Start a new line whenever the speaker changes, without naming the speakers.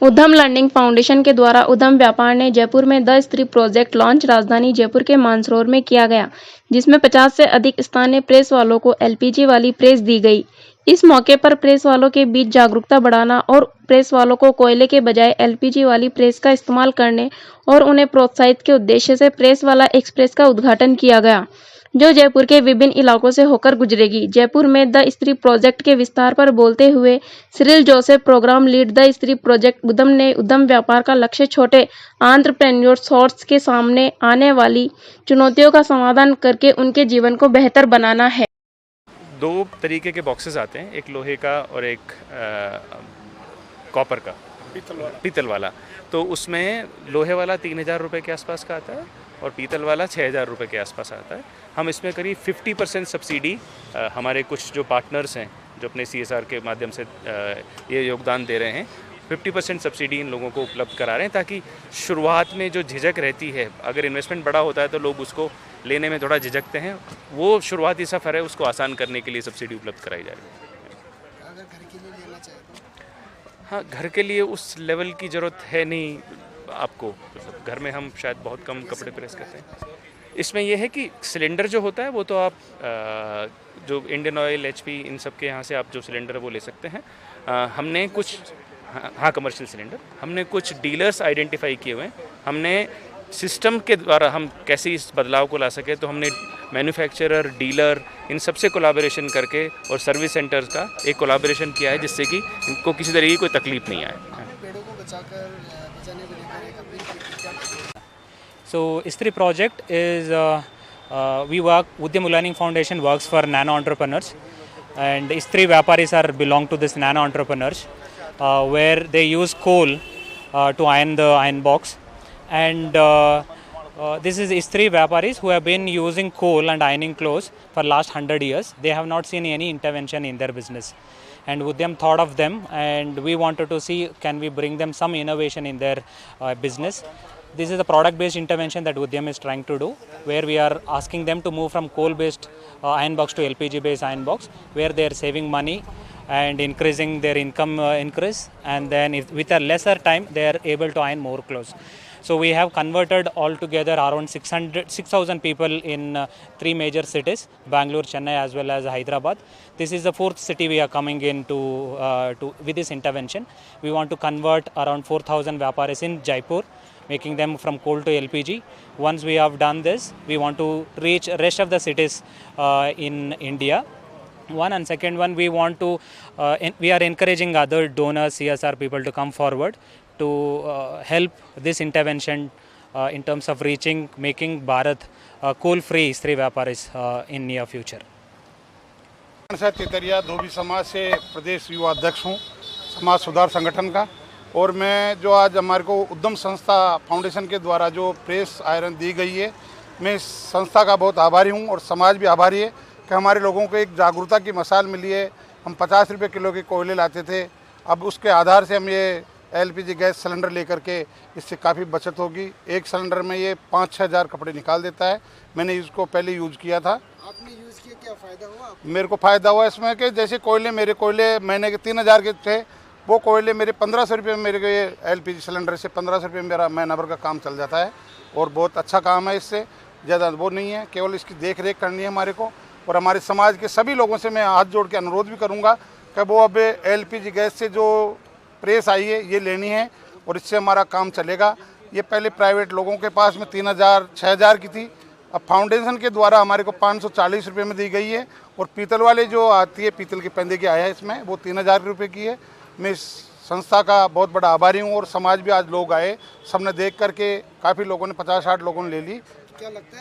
उद्यम learning foundation के द्वारा उद्यम व्यापार ने जयपुर में द स्त्री प्रोजेक्ट लॉन्च राजधानी जयपुर के मानसरोवर में किया गया, जिसमें 50 से अधिक स्थानीय प्रेस वालों को एलपीजी वाली प्रेस दी गई। इस मौके पर प्रेस वालों के बीच जागरूकता बढ़ाना और प्रेस वालों को कोयले के बजाय एलपीजी वाली प्रेस का इस्तेमाल करने और उन्हें प्रोत्साहित के उद्देश्य से प्रेस वाला एक्सप्रेस का उद्घाटन किया गया, जो जयपुर के विभिन्न इलाकों से होकर गुजरेगी। जयपुर में द स्त्री प्रोजेक्ट के विस्तार पर बोलते हुए Cyril Joseph, program lead the Stree project Udyam ने उद्यम व्यापार का लक्ष्य छोटे एंटरप्रेन्योर्स के सामने आने वाली चुनौतियों का समाधान करके उनके जीवन को बेहतर बनाना है।
दो तरीके के बॉक्सेस आते हैं, एक लोहे का और एक कॉपर का, पीतल वाला। तो उसमें लोहे वाला 3,000 रुपये के आसपास का आता है और पीतल वाला 6,000 रुपये के आसपास आता है। हम इसमें करीब 50% सब्सिडी हमारे कुछ जो पार्टनर्स हैं जो अपने CSR के माध्यम से ये योगदान दे रहे हैं, 50% सब्सिडी इन लोगों को उपलब्ध करा रहे हैं, ताकि शुरुआत में जो झिझक रहती है, अगर इन्वेस्टमेंट बड़ा होता है तो लोग उसको लेने में थोड़ा झिझकते हैं, वो शुरुआती सफ़र है उसको आसान करने के लिए सब्सिडी उपलब्ध कराई जा रही है।
अगर घर के लिए लेना चाहे तो?
हाँ, घर के लिए उस लेवल की ज़रूरत है नहीं आपको। घर में हम शायद बहुत कम कपड़े प्रेस करते हैं। इसमें यह है कि सिलेंडर जो होता है वो तो आप जो इंडियन ऑयल, HP, इन सब के यहाँ से आप जो सिलेंडर है वो ले सकते हैं। हमने कुछ हाँ कमर्शियल सिलेंडर, हमने कुछ डीलर्स आइडेंटिफाई किए हुए हैं। हमने सिस्टम के द्वारा हम कैसे इस बदलाव को ला सके, तो हमने मैन्युफैक्चरर, डीलर, इन सब से कोलैबोरेशन करके और सर्विस सेंटर्स का एक कोलैबोरेशन किया है, जिससे कि इनको किसी तरह की कोई तकलीफ नहीं आए।
पेड़ों को बचाने को लेकर एक अपील की क्या?
So Istri project is we work. Udyam Learning Foundation works for nano entrepreneurs, and Istri Vyaparis are belong to this nano entrepreneurs, where they use coal to iron the iron box, and this is Istri Vyaparis who have been using coal and ironing clothes for last 100 years. They have not seen any intervention in their business, and Udyam thought of them, and we wanted to see can we bring them some innovation in their business. This is the product-based intervention that Udyam is trying to do, where we are asking them to move from coal-based iron box to LPG-based iron box, where they are saving money and increasing their income increase, and then with a lesser time they are able to iron more clothes. So we have converted altogether around 6,000 people in 3 major cities, Bangalore, Chennai as well as Hyderabad. This is the 4th city we are coming into with this intervention. We want to convert around 4,000 Vyaparis in Jaipur, making them from coal to LPG. Once we have done this, we want to reach rest of the cities in India. One, and second one, we want to we are encouraging other donors, CSR people to come forward to help this intervention in terms of making Bharat coal-free Istri Vyaparis in near future.
Tetariya धोबी समाज से प्रदेश युवा अध्यक्ष हूँ, समाज सुधार संगठन का। और मैं जो आज हमारे को उद्यम संस्था फाउंडेशन के द्वारा जो प्रेस आयरन दी गई है, मैं इस संस्था का बहुत आभारी हूँ और समाज भी आभारी है कि हमारे लोगों को एक जागरूकता की मिसाल मिली है। हम 50 रुपये किलो के कोयले लाते थे, अब उसके आधार से हम ये LPG गैस सिलेंडर लेकर के इससे काफ़ी बचत होगी। एक सिलेंडर में ये 5-6 हज़ार कपड़े निकाल देता है। मैंने इसको पहले यूज़ किया था।
आपने यूज़ किया, क्या फ़ायदा हुआ?
मेरे को फ़ायदा हुआ इसमें कि जैसे मेरे कोयले महीने के 3,000 के थे, वो कोयले मेरे 1500 रुपये में मेरे ये LPG सिलेंडर से 1500 रुपये में मेरा महीना भर का काम चल जाता है। और बहुत अच्छा काम है, इससे ज़्यादा वो नहीं है, केवल इसकी देख रेख करनी है हमारे को। और हमारे समाज के सभी लोगों से मैं हाथ जोड़ के अनुरोध भी करूँगा कि वो अब LPG गैस से जो प्रेस आई है ये लेनी है और इससे हमारा काम चलेगा। ये पहले प्राइवेट लोगों के पास में 3,000-6,000 की थी, अब फाउंडेशन के द्वारा हमारे को 540 रुपये में दी गई है। और पीतल वाले जो आती है, पीतल के पेंदे की आया है इसमें, वो 3,000 रुपये की है। मैं इस संस्था का बहुत बड़ा आभारी हूँ और समाज भी आज लोग आए, सबने देख करके काफ़ी लोगों ने 50-60 लोगों ने ले ली।
क्या लगता है?